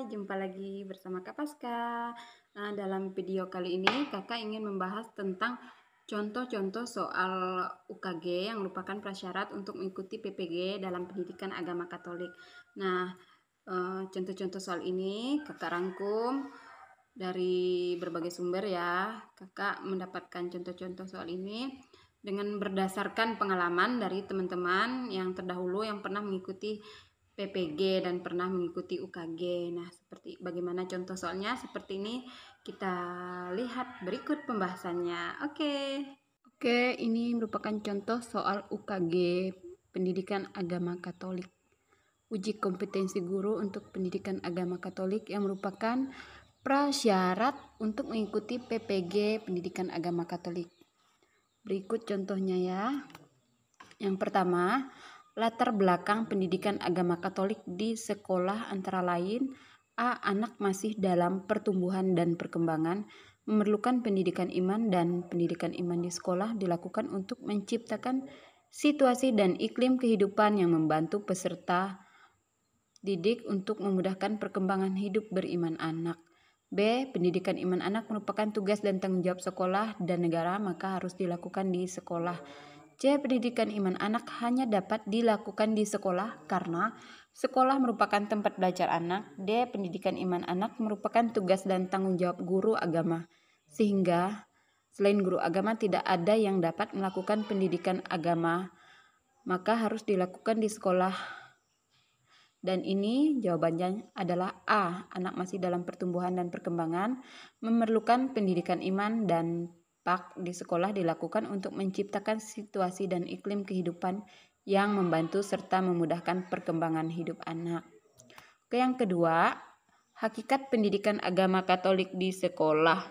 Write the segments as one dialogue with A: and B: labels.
A: jumpa lagi bersama Kak Paska. Nah, dalam video kali ini Kakak ingin membahas tentang contoh-contoh soal UKG yang merupakan prasyarat untuk mengikuti PPG dalam pendidikan agama Katolik. Nah, contoh-contoh soal ini Kakak rangkum dari berbagai sumber ya. Kakak mendapatkan contoh-contoh soal ini dengan berdasarkan pengalaman dari teman-teman yang terdahulu yang pernah mengikuti PPG dan pernah mengikuti UKG. Nah, seperti bagaimana contoh soalnya seperti ini, kita lihat berikut pembahasannya. Oke, ini merupakan contoh soal UKG Pendidikan Agama Katolik. Uji kompetensi guru untuk pendidikan agama Katolik yang merupakan prasyarat untuk mengikuti PPG Pendidikan Agama Katolik. Berikut contohnya ya. Yang pertama, latar belakang pendidikan agama Katolik di sekolah antara lain: A. Anak masih dalam pertumbuhan dan perkembangan, memerlukan pendidikan iman, dan pendidikan iman di sekolah dilakukan untuk menciptakan situasi dan iklim kehidupan yang membantu peserta didik untuk memudahkan perkembangan hidup beriman anak. B. Pendidikan iman anak merupakan tugas dan tanggung jawab sekolah dan negara, maka harus dilakukan di sekolah. C. Pendidikan iman anak hanya dapat dilakukan di sekolah karena sekolah merupakan tempat belajar anak. D. Pendidikan iman anak merupakan tugas dan tanggung jawab guru agama, sehingga selain guru agama tidak ada yang dapat melakukan pendidikan agama, maka harus dilakukan di sekolah. Dan ini jawabannya adalah A. Anak masih dalam pertumbuhan dan perkembangan, memerlukan pendidikan iman, dan PAK di sekolah dilakukan untuk menciptakan situasi dan iklim kehidupan yang membantu serta memudahkan perkembangan hidup anak. Oke, yang kedua, hakikat pendidikan agama Katolik di sekolah.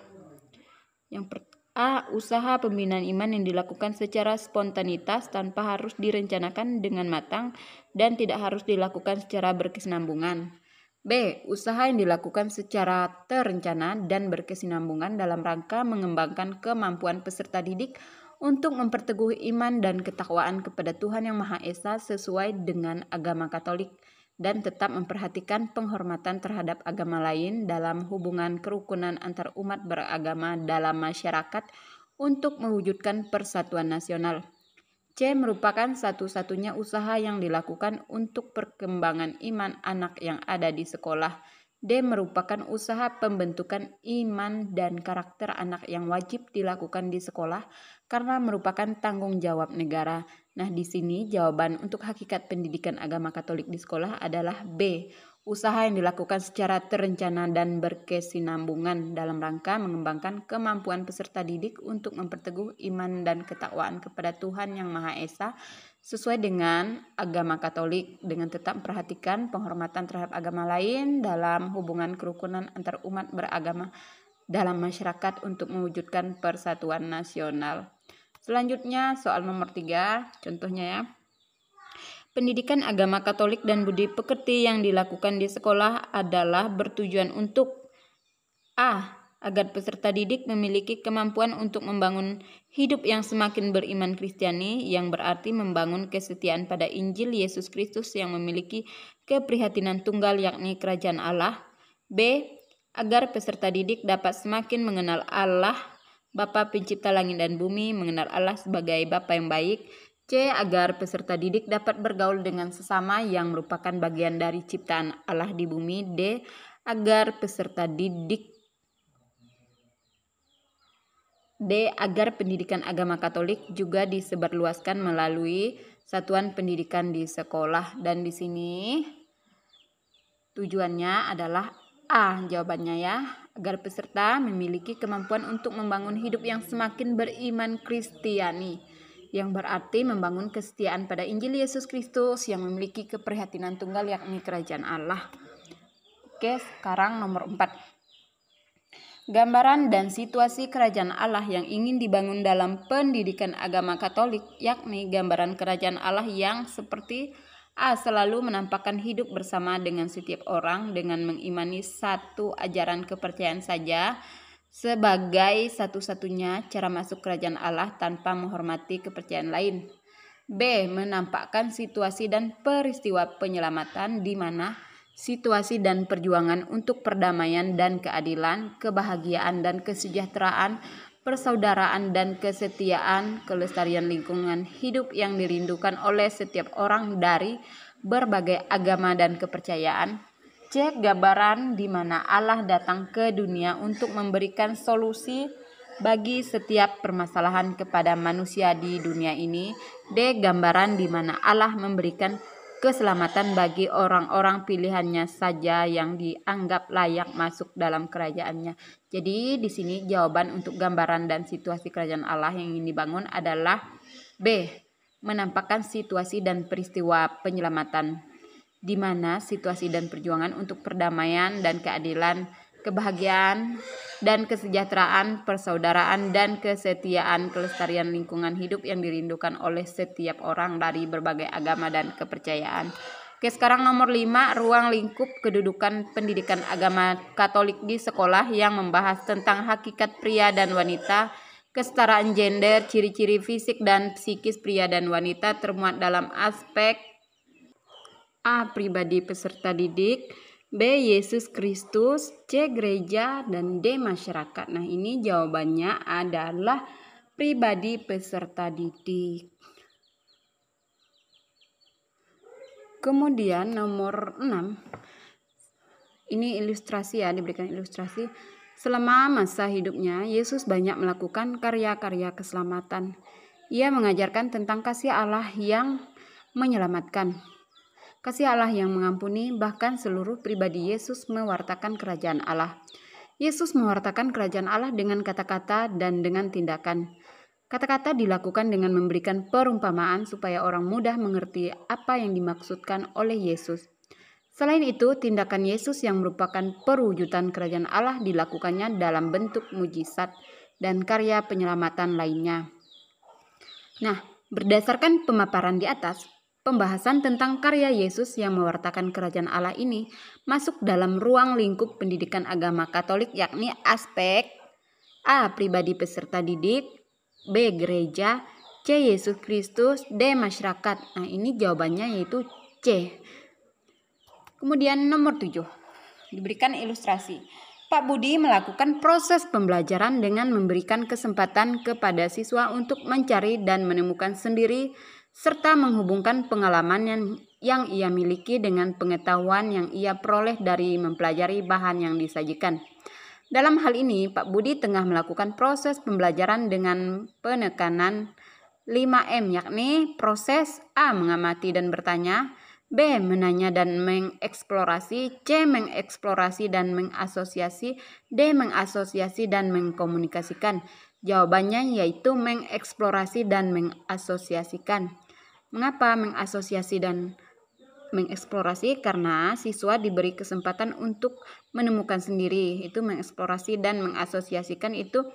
A: Yang A. Usaha pembinaan iman yang dilakukan secara spontanitas tanpa harus direncanakan dengan matang dan tidak harus dilakukan secara berkesinambungan. B. Usaha yang dilakukan secara terencana dan berkesinambungan dalam rangka mengembangkan kemampuan peserta didik untuk memperteguh iman dan ketakwaan kepada Tuhan Yang Maha Esa sesuai dengan agama Katolik dan tetap memperhatikan penghormatan terhadap agama lain dalam hubungan kerukunan antar umat beragama dalam masyarakat untuk mewujudkan persatuan nasional. C. Merupakan satu-satunya usaha yang dilakukan untuk perkembangan iman anak yang ada di sekolah. D. Merupakan usaha pembentukan iman dan karakter anak yang wajib dilakukan di sekolah karena merupakan tanggung jawab negara. Nah, di sini jawaban untuk hakikat pendidikan agama Katolik di sekolah adalah B. Usaha yang dilakukan secara terencana dan berkesinambungan dalam rangka mengembangkan kemampuan peserta didik untuk memperteguh iman dan ketakwaan kepada Tuhan Yang Maha Esa sesuai dengan agama Katolik dengan tetap memperhatikan penghormatan terhadap agama lain dalam hubungan kerukunan antar umat beragama dalam masyarakat untuk mewujudkan persatuan nasional. Selanjutnya soal nomor 3, contohnya ya. Pendidikan agama Katolik dan budi pekerti yang dilakukan di sekolah adalah bertujuan untuk A. Agar peserta didik memiliki kemampuan untuk membangun hidup yang semakin beriman Kristiani, yang berarti membangun kesetiaan pada Injil Yesus Kristus yang memiliki keprihatinan tunggal yakni kerajaan Allah. B. Agar peserta didik dapat semakin mengenal Allah, Bapa Pencipta langit dan bumi, mengenal Allah sebagai Bapa yang baik. C. Agar peserta didik dapat bergaul dengan sesama yang merupakan bagian dari ciptaan Allah di bumi. D. Agar pendidikan agama Katolik juga disebarluaskan melalui satuan pendidikan di sekolah. Dan di sini tujuannya adalah A. Jawabannya ya, agar peserta memiliki kemampuan untuk membangun hidup yang semakin beriman Kristiani, yang berarti membangun kesetiaan pada Injil Yesus Kristus yang memiliki keprihatinan tunggal yakni kerajaan Allah. Oke, sekarang nomor 4. Gambaran dan situasi kerajaan Allah yang ingin dibangun dalam pendidikan agama Katolik, yakni gambaran kerajaan Allah yang seperti A. Selalu menampakkan hidup bersama dengan setiap orang dengan mengimani satu ajaran kepercayaan saja sebagai satu-satunya cara masuk kerajaan Allah tanpa menghormati kepercayaan lain. B. Menampakkan situasi dan peristiwa penyelamatan di mana situasi dan perjuangan untuk perdamaian dan keadilan, kebahagiaan dan kesejahteraan, persaudaraan dan kesetiaan, kelestarian lingkungan hidup yang dirindukan oleh setiap orang dari berbagai agama dan kepercayaan. C. Gambaran di mana Allah datang ke dunia untuk memberikan solusi bagi setiap permasalahan kepada manusia di dunia ini. D. Gambaran di mana Allah memberikan keselamatan bagi orang-orang pilihannya saja yang dianggap layak masuk dalam kerajaannya. Jadi di sini jawaban untuk gambaran dan situasi kerajaan Allah yang ingin dibangun adalah B. Menampakkan situasi dan peristiwa penyelamatan, di mana situasi dan perjuangan untuk perdamaian dan keadilan, kebahagiaan dan kesejahteraan, persaudaraan dan kesetiaan, kelestarian lingkungan hidup yang dirindukan oleh setiap orang dari berbagai agama dan kepercayaan. Oke, sekarang nomor 5, ruang lingkup kedudukan pendidikan agama Katolik di sekolah yang membahas tentang hakikat pria dan wanita, kesetaraan gender, ciri-ciri fisik dan psikis pria dan wanita termuat dalam aspek A. Pribadi peserta didik, B. Yesus Kristus, C. Gereja, dan D. Masyarakat. Nah, ini jawabannya adalah pribadi peserta didik. Kemudian nomor 6, ini ilustrasi ya, diberikan ilustrasi. Selama masa hidupnya, Yesus banyak melakukan karya-karya keselamatan. Ia mengajarkan tentang kasih Allah yang menyelamatkan, kasih Allah yang mengampuni, bahkan seluruh pribadi Yesus mewartakan kerajaan Allah. Yesus mewartakan kerajaan Allah dengan kata-kata dan dengan tindakan. Kata-kata dilakukan dengan memberikan perumpamaan supaya orang mudah mengerti apa yang dimaksudkan oleh Yesus. Selain itu, tindakan Yesus yang merupakan perwujudan kerajaan Allah dilakukannya dalam bentuk mujizat dan karya penyelamatan lainnya. Nah, berdasarkan pemaparan di atas, pembahasan tentang karya Yesus yang mewartakan kerajaan Allah ini masuk dalam ruang lingkup pendidikan agama Katolik, yakni aspek A. Pribadi peserta didik, B. Gereja, C. Yesus Kristus, D. Masyarakat. Nah, ini jawabannya yaitu C. Kemudian nomor 7, diberikan ilustrasi. Pak Budi melakukan proses pembelajaran dengan memberikan kesempatan kepada siswa untuk mencari dan menemukan sendiri serta menghubungkan pengalaman yang ia miliki dengan pengetahuan yang ia peroleh dari mempelajari bahan yang disajikan. Dalam hal ini, Pak Budi tengah melakukan proses pembelajaran dengan penekanan 5M, yakni proses A. Mengamati dan bertanya, B. Menanya dan mengeksplorasi, C. Mengeksplorasi dan mengasosiasi, D. Mengasosiasi dan mengkomunikasikan. Jawabannya yaitu mengeksplorasi dan mengasosiasikan. Mengapa mengasosiasi dan mengeksplorasi? Karena siswa diberi kesempatan untuk menemukan sendiri. Itu mengeksplorasi, dan mengasosiasikan itu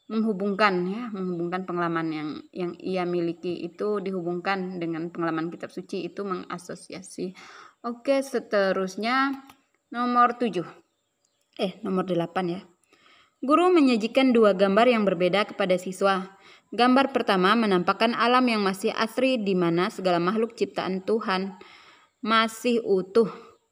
A: menghubungkan pengalaman yang ia miliki itu dihubungkan dengan pengalaman kitab suci, itu mengasosiasi. Oke, seterusnya nomor 8 ya. Guru menyajikan 2 gambar yang berbeda kepada siswa. Gambar pertama menampakkan alam yang masih asri di mana segala makhluk ciptaan Tuhan masih utuh.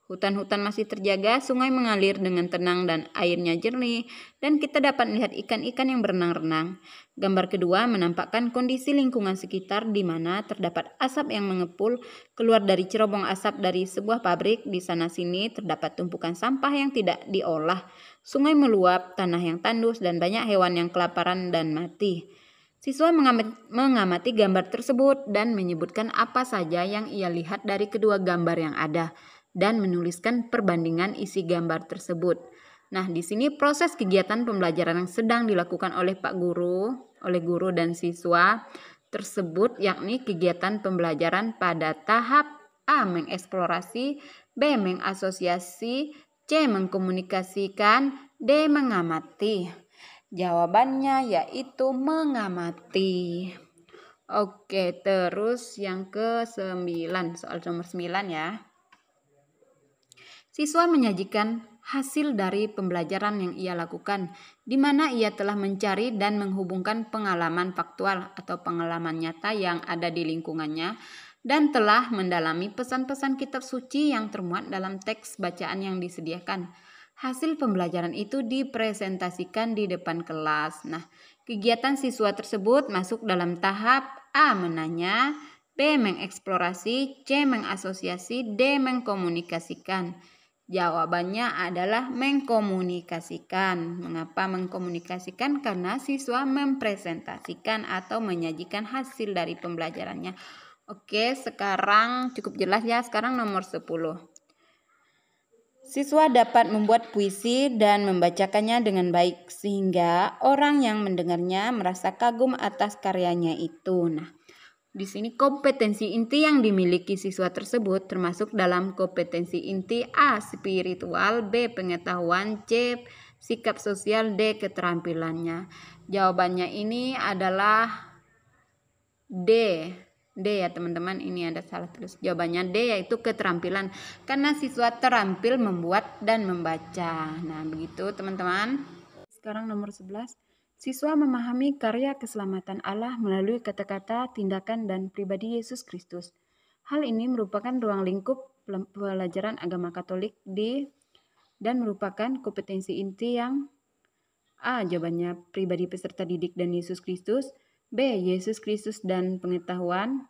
A: Hutan-hutan masih terjaga, sungai mengalir dengan tenang dan airnya jernih, dan kita dapat melihat ikan-ikan yang berenang-renang. Gambar kedua menampakkan kondisi lingkungan sekitar di mana terdapat asap yang mengepul keluar dari cerobong asap dari sebuah pabrik. Di sana-sini terdapat tumpukan sampah yang tidak diolah, sungai meluap, tanah yang tandus, dan banyak hewan yang kelaparan dan mati. Siswa mengamati gambar tersebut dan menyebutkan apa saja yang ia lihat dari kedua gambar yang ada, dan menuliskan perbandingan isi gambar tersebut. Nah, di sini proses kegiatan pembelajaran yang sedang dilakukan oleh guru dan siswa tersebut, yakni kegiatan pembelajaran pada tahap A. Mengeksplorasi, B. Mengasosiasi, C. Mengkomunikasikan, D. Mengamati. Jawabannya yaitu mengamati. Oke, terus yang ke-9, soal nomor 9 ya. Siswa menyajikan hasil dari pembelajaran yang ia lakukan, di mana ia telah mencari dan menghubungkan pengalaman faktual atau pengalaman nyata yang ada di lingkungannya dan telah mendalami pesan-pesan kitab suci yang termuat dalam teks bacaan yang disediakan. Hasil pembelajaran itu dipresentasikan di depan kelas. Nah, kegiatan siswa tersebut masuk dalam tahap A. Menanya, B. Mengeksplorasi, C. Mengasosiasi, D. Mengkomunikasikan. Jawabannya adalah mengkomunikasikan. Mengapa mengkomunikasikan? Karena siswa mempresentasikan atau menyajikan hasil dari pembelajarannya. Oke, sekarang cukup jelas ya. Sekarang nomor 10. Siswa dapat membuat puisi dan membacakannya dengan baik sehingga orang yang mendengarnya merasa kagum atas karyanya itu. Nah, di sini kompetensi inti yang dimiliki siswa tersebut termasuk dalam kompetensi inti A. Spiritual, B. Pengetahuan, C. Sikap sosial, D. Keterampilannya. Jawabannya ini adalah D. D ya teman-teman, ini ada salah tulis. Jawabannya D, yaitu keterampilan. Karena siswa terampil membuat dan membaca. Nah, begitu teman-teman. Sekarang nomor 11. Siswa memahami karya keselamatan Allah melalui kata-kata, tindakan, dan pribadi Yesus Kristus. Hal ini merupakan ruang lingkup pelajaran agama Katolik dan merupakan kompetensi inti yang A. Jawabannya pribadi peserta didik dan Yesus Kristus. B. Yesus Kristus dan pengetahuan.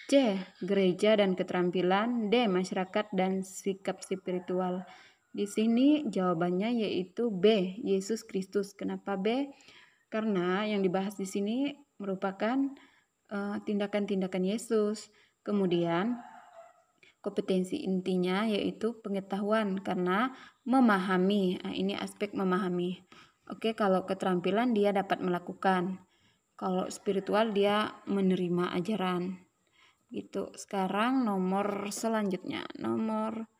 A: C. Gereja dan keterampilan. D. Masyarakat dan sikap spiritual. Di sini jawabannya yaitu B. Yesus Kristus. Kenapa B? Karena yang dibahas di sini merupakan tindakan-tindakan Yesus. Kemudian kompetensi intinya yaitu pengetahuan karena memahami. Nah, ini aspek memahami. Oke, kalau keterampilan dia dapat melakukan. Kalau spiritual dia menerima ajaran. Gitu. Sekarang nomor selanjutnya, nomor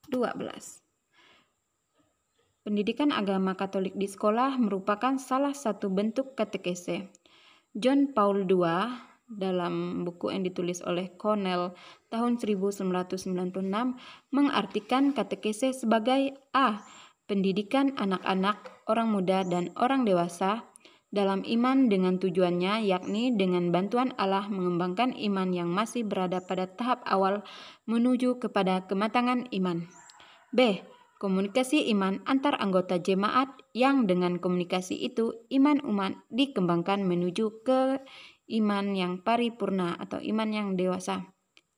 A: 12. Pendidikan agama Katolik di sekolah merupakan salah satu bentuk katekese. John Paul II dalam buku yang ditulis oleh Cornell tahun 1996 mengartikan katekese sebagai A. Pendidikan anak-anak, orang muda, dan orang dewasa dalam iman dengan tujuannya yakni dengan bantuan Allah mengembangkan iman yang masih berada pada tahap awal menuju kepada kematangan iman. B. Komunikasi iman antar anggota jemaat yang dengan komunikasi itu iman umat dikembangkan menuju ke iman yang paripurna atau iman yang dewasa.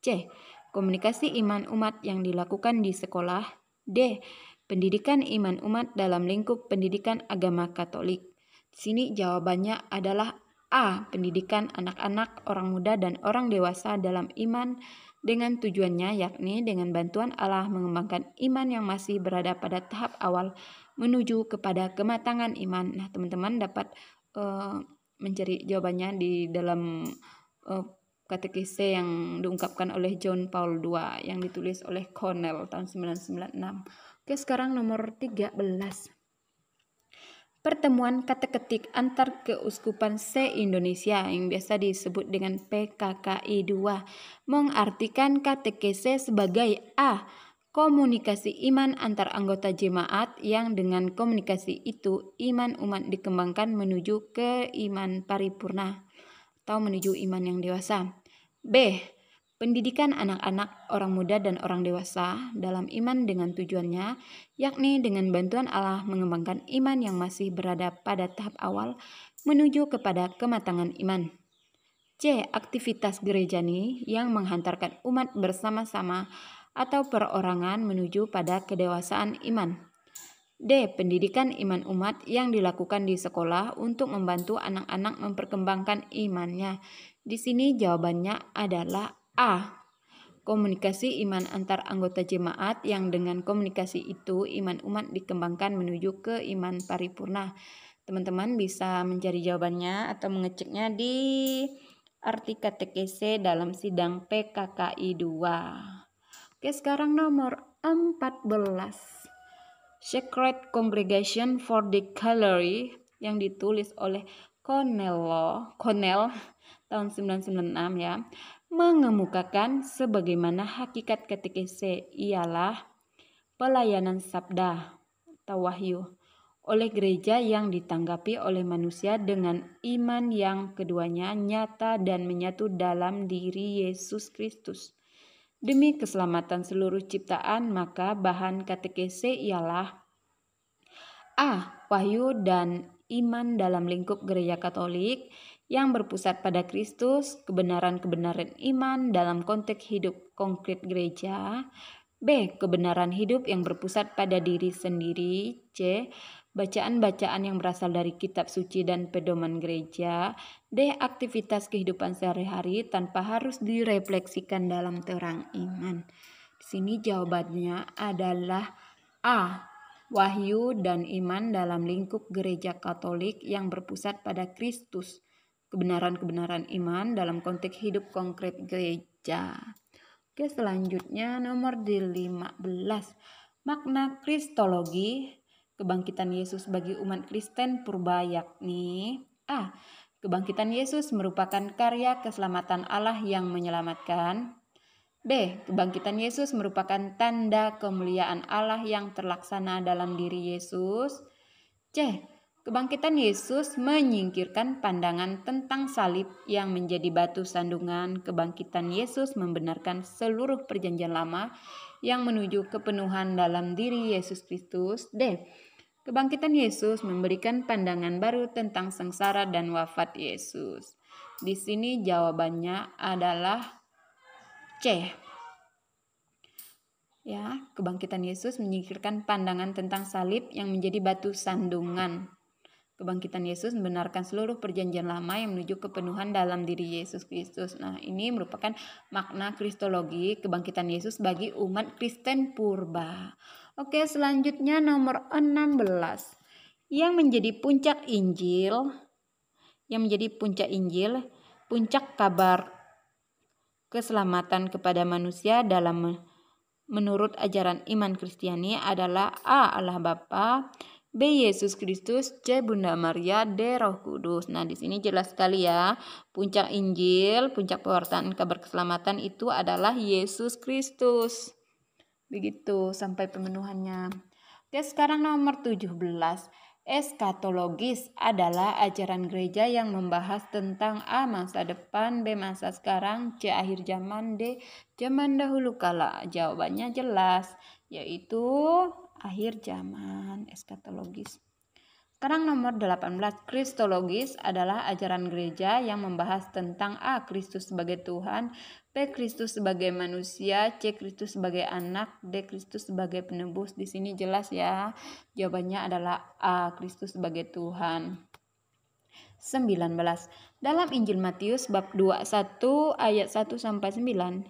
A: C. Komunikasi iman umat yang dilakukan di sekolah. D. Pendidikan iman umat dalam lingkup pendidikan agama Katolik. Di sini jawabannya adalah A. Pendidikan anak-anak, orang muda, dan orang dewasa dalam iman dengan tujuannya yakni dengan bantuan Allah mengembangkan iman yang masih berada pada tahap awal menuju kepada kematangan iman. Nah, teman-teman dapat mencari jawabannya di dalam katekese yang diungkapkan oleh John Paul II yang ditulis oleh Cornell tahun 1996. Oke, sekarang nomor 13. Pertemuan kata-ketik antar keuskupan se-Indonesia yang biasa disebut dengan PKKI 2 mengartikan katekese sebagai A. Komunikasi iman antar anggota jemaat yang dengan komunikasi itu iman umat dikembangkan menuju ke iman paripurna atau menuju iman yang dewasa. B. Pendidikan anak-anak, orang muda, dan orang dewasa dalam iman dengan tujuannya, yakni dengan bantuan Allah mengembangkan iman yang masih berada pada tahap awal menuju kepada kematangan iman. C. Aktivitas gerejani yang menghantarkan umat bersama-sama atau perorangan menuju pada kedewasaan iman. D. Pendidikan iman umat yang dilakukan di sekolah untuk membantu anak-anak memperkembangkan imannya. Di sini jawabannya adalah A. Komunikasi iman antar anggota jemaat yang dengan komunikasi itu iman umat dikembangkan menuju ke iman paripurna. Teman-teman bisa mencari jawabannya atau mengeceknya di arti katekese dalam sidang PKKI 2. Oke, sekarang nomor 14. Sacred Congregation for the Gallery yang ditulis oleh Cornell tahun 1996 ya, mengemukakan sebagaimana hakikat katekese ialah pelayanan sabda atau wahyu oleh gereja yang ditanggapi oleh manusia dengan iman yang keduanya nyata dan menyatu dalam diri Yesus Kristus. Demi keselamatan seluruh ciptaan, maka bahan katekese ialah A. Wahyu dan iman dalam lingkup gereja Katolik yang berpusat pada Kristus, kebenaran-kebenaran iman dalam konteks hidup konkret gereja. B. Kebenaran hidup yang berpusat pada diri sendiri. C. Bacaan-bacaan yang berasal dari kitab suci dan pedoman gereja. D. Aktivitas kehidupan sehari-hari tanpa harus direfleksikan dalam terang iman. Di sini jawabannya adalah A. Wahyu dan iman dalam lingkup gereja Katolik yang berpusat pada Kristus. Kebenaran-kebenaran iman dalam konteks hidup konkret gereja. Oke, selanjutnya nomor 15. Makna Kristologi kebangkitan Yesus bagi umat Kristen purba yakni A. Kebangkitan Yesus merupakan karya keselamatan Allah yang menyelamatkan. B. Kebangkitan Yesus merupakan tanda kemuliaan Allah yang terlaksana dalam diri Yesus. C. Kebangkitan Yesus menyingkirkan pandangan tentang salib yang menjadi batu sandungan. Kebangkitan Yesus membenarkan seluruh perjanjian lama yang menuju kepenuhan dalam diri Yesus Kristus. D. Kebangkitan Yesus memberikan pandangan baru tentang sengsara dan wafat Yesus. Di sini jawabannya adalah C. Ya, kebangkitan Yesus menyingkirkan pandangan tentang salib yang menjadi batu sandungan. Kebangkitan Yesus membenarkan seluruh perjanjian lama yang menuju kepenuhan dalam diri Yesus Kristus. Nah, ini merupakan makna Kristologi kebangkitan Yesus bagi umat Kristen purba. Oke, selanjutnya nomor 16. Yang menjadi puncak Injil, puncak kabar keselamatan kepada manusia menurut ajaran iman Kristiani adalah A. Allah Bapa, B. Yesus Kristus, C. Bunda Maria, D. Roh Kudus. Nah, di sini jelas sekali ya. Puncak Injil, puncak pewartaan kabar keselamatan itu adalah Yesus Kristus. Begitu sampai pemenuhannya. Oke, sekarang nomor 17. Eskatologis adalah ajaran gereja yang membahas tentang A. Masa depan, B. Masa sekarang, C. Akhir zaman, D. Zaman dahulu kala. Jawabannya jelas, yaitu akhir zaman. Eskatologis. Sekarang nomor 18. Kristologis adalah ajaran gereja yang membahas tentang A. Kristus sebagai Tuhan, B. Kristus sebagai manusia, C. Kristus sebagai anak, D. Kristus sebagai penebus. Di sini jelas ya. Jawabannya adalah A. Kristus sebagai Tuhan. 19. Dalam Injil Matius bab 21 ayat 1 sampai 9.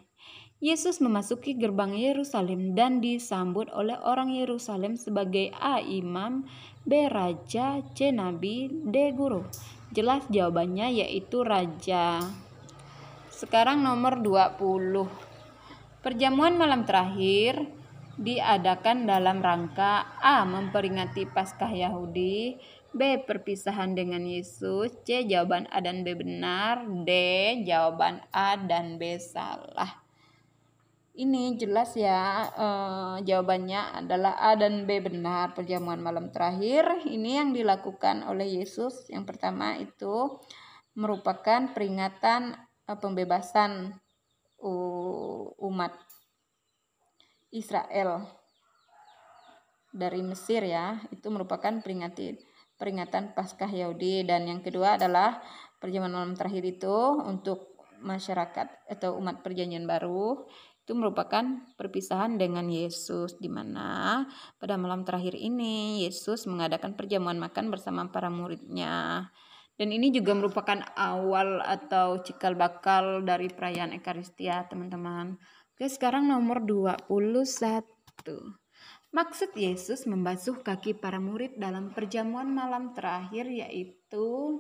A: Yesus memasuki gerbang Yerusalem dan disambut oleh orang Yerusalem sebagai A. Imam, B. Raja, C. Nabi, D. Guru. Jelas jawabannya yaitu Raja. Sekarang nomor 20. Perjamuan malam terakhir diadakan dalam rangka A. Memperingati Paskah Yahudi, B. Perpisahan dengan Yesus, C. Jawaban A dan B benar, D. Jawaban A dan B salah. Ini jelas ya, jawabannya adalah A dan B benar. Perjamuan malam terakhir ini yang dilakukan oleh Yesus. Yang pertama itu merupakan peringatan pembebasan umat Israel dari Mesir ya. Itu merupakan peringatan Paskah Yahudi. Dan yang kedua adalah perjamuan malam terakhir itu untuk masyarakat atau umat perjanjian baru. Itu merupakan perpisahan dengan Yesus, di mana pada malam terakhir ini Yesus mengadakan perjamuan makan bersama para muridnya. Dan ini juga merupakan awal atau cikal bakal dari perayaan Ekaristia, teman-teman. Oke, sekarang nomor 21. Maksud Yesus membasuh kaki para murid dalam perjamuan malam terakhir yaitu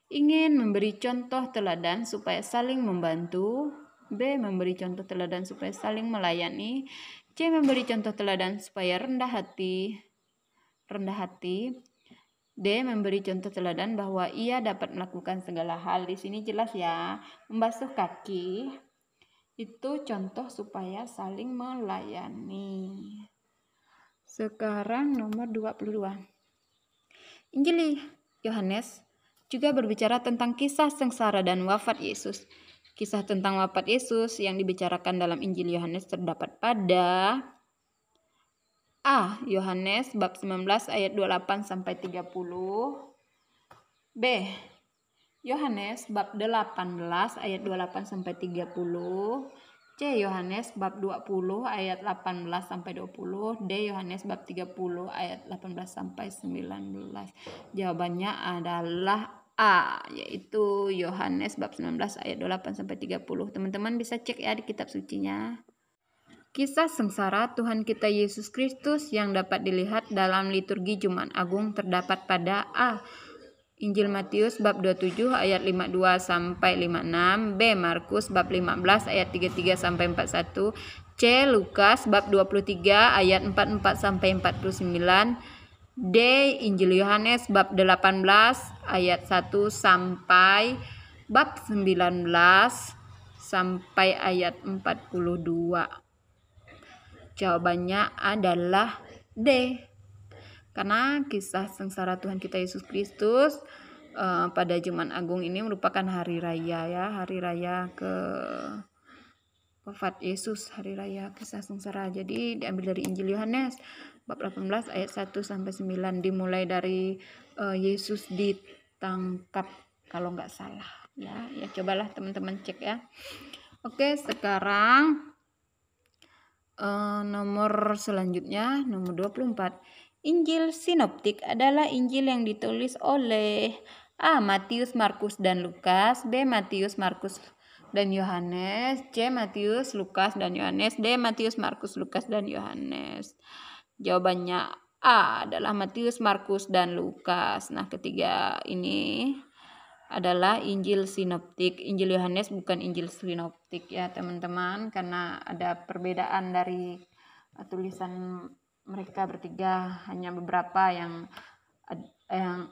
A: ingin memberi contoh teladan supaya saling membantu, B. Memberi contoh teladan supaya saling melayani, C. Memberi contoh teladan supaya rendah hati, D. Memberi contoh teladan bahwa ia dapat melakukan segala hal. Di sini jelas ya, membasuh kaki itu contoh supaya saling melayani. Sekarang nomor 22. Injil Yohanes juga berbicara tentang kisah sengsara dan wafat Yesus. Kisah tentang wafat Yesus yang dibicarakan dalam Injil Yohanes terdapat pada A. Yohanes bab 19 ayat 28 sampai 30. B. Yohanes bab 18 ayat 28 sampai 30. C. Yohanes bab 20 ayat 18 sampai 20. D. Yohanes bab 30 ayat 18 sampai 19. Jawabannya adalah A, yaitu Yohanes bab 19 ayat 28 sampai 30. Teman-teman bisa cek ya di kitab sucinya. Kisah sengsara Tuhan kita Yesus Kristus yang dapat dilihat dalam liturgi Jumat Agung terdapat pada A. Injil Matius bab 27 ayat 52 sampai 56, B. Markus bab 15 ayat 33 sampai 41, C. Lukas bab 23 ayat 44 sampai 49, D. Injil Yohanes bab 18 ayat 1 sampai bab 19 sampai ayat 42. Jawabannya adalah D. Karena kisah sengsara Tuhan kita Yesus Kristus pada Jumat Agung ini merupakan hari raya ya, hari raya ke wafat Yesus, hari raya kisah sengsara. Jadi diambil dari Injil Yohanes bab 18 ayat 1 sampai 9, dimulai dari Yesus ditangkap kalau nggak salah ya. Ya cobalah teman-teman cek ya. Oke, sekarang nomor selanjutnya nomor 24. Injil sinoptik adalah Injil yang ditulis oleh A. Matius, Markus, dan Lukas, B. Matius, Markus, dan Yohanes, C. Matius, Lukas, dan Yohanes, D. Matius, Markus, Lukas, dan Yohanes. Jawabannya A adalah Matius, Markus, dan Lukas. Nah, ketiga ini adalah Injil sinoptik. Injil Yohanes bukan Injil sinoptik ya teman-teman, karena ada perbedaan dari tulisan mereka bertiga, hanya beberapa yang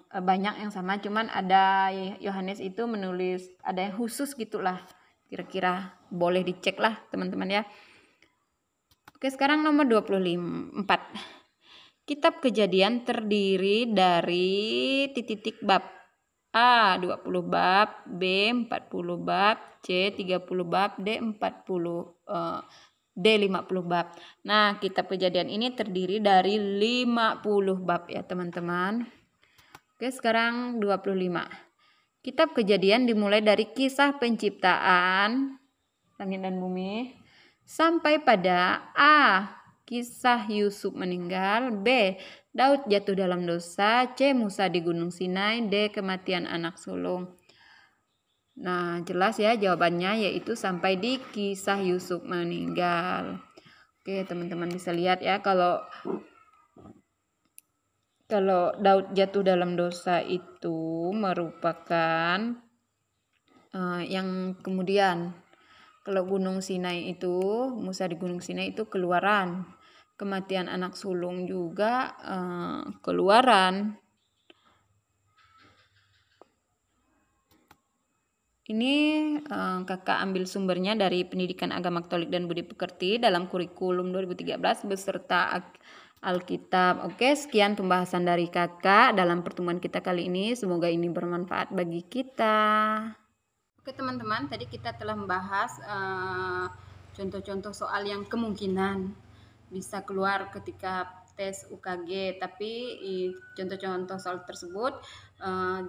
A: banyak yang sama, cuman ada Yohanes itu menulis ada yang khusus gitulah, kira-kira boleh dicek lah teman-teman ya. Oke, sekarang nomor 24. Kitab Kejadian terdiri dari titik bab. A. 20 bab, B. 40 bab, C. 30 bab, D. 50 bab. Nah, kitab Kejadian ini terdiri dari 50 bab ya teman-teman. Oke, sekarang 25. Kitab Kejadian dimulai dari kisah penciptaan langit dan bumi sampai pada A. Kisah Yusuf meninggal, B. Daud jatuh dalam dosa, C. Musa di Gunung Sinai, D. Kematian anak sulung. Nah, jelas ya jawabannya, yaitu sampai di kisah Yusuf meninggal. Oke, teman-teman bisa lihat ya, kalau Daud jatuh dalam dosa itu merupakan yang kemudian. Kalau Gunung Sinai itu, Musa di Gunung Sinai itu Keluaran. Kematian anak sulung juga Keluaran. Ini kakak ambil sumbernya dari Pendidikan Agama Katolik dan Budi Pekerti dalam kurikulum 2013 beserta Alkitab. Oke, sekian pembahasan dari kakak dalam pertemuan kita kali ini. Semoga ini bermanfaat bagi kita. Oke teman-teman, tadi kita telah membahas contoh-contoh soal yang kemungkinan bisa keluar ketika tes UKG, tapi contoh-contoh soal tersebut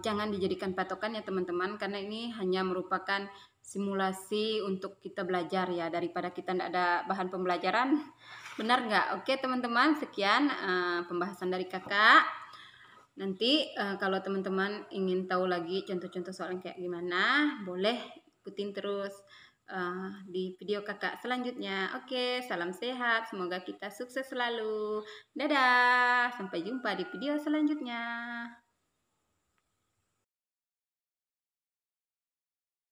A: jangan dijadikan patokan ya teman-teman, karena ini hanya merupakan simulasi untuk kita belajar ya, daripada kita tidak ada bahan pembelajaran. Benar nggak? Oke teman-teman, sekian pembahasan dari kakak. Nanti kalau teman-teman ingin tahu lagi contoh-contoh soal yang kayak gimana, boleh ikutin terus di video kakak selanjutnya. Oke, salam sehat, semoga kita sukses selalu. Dadah, sampai jumpa di video selanjutnya.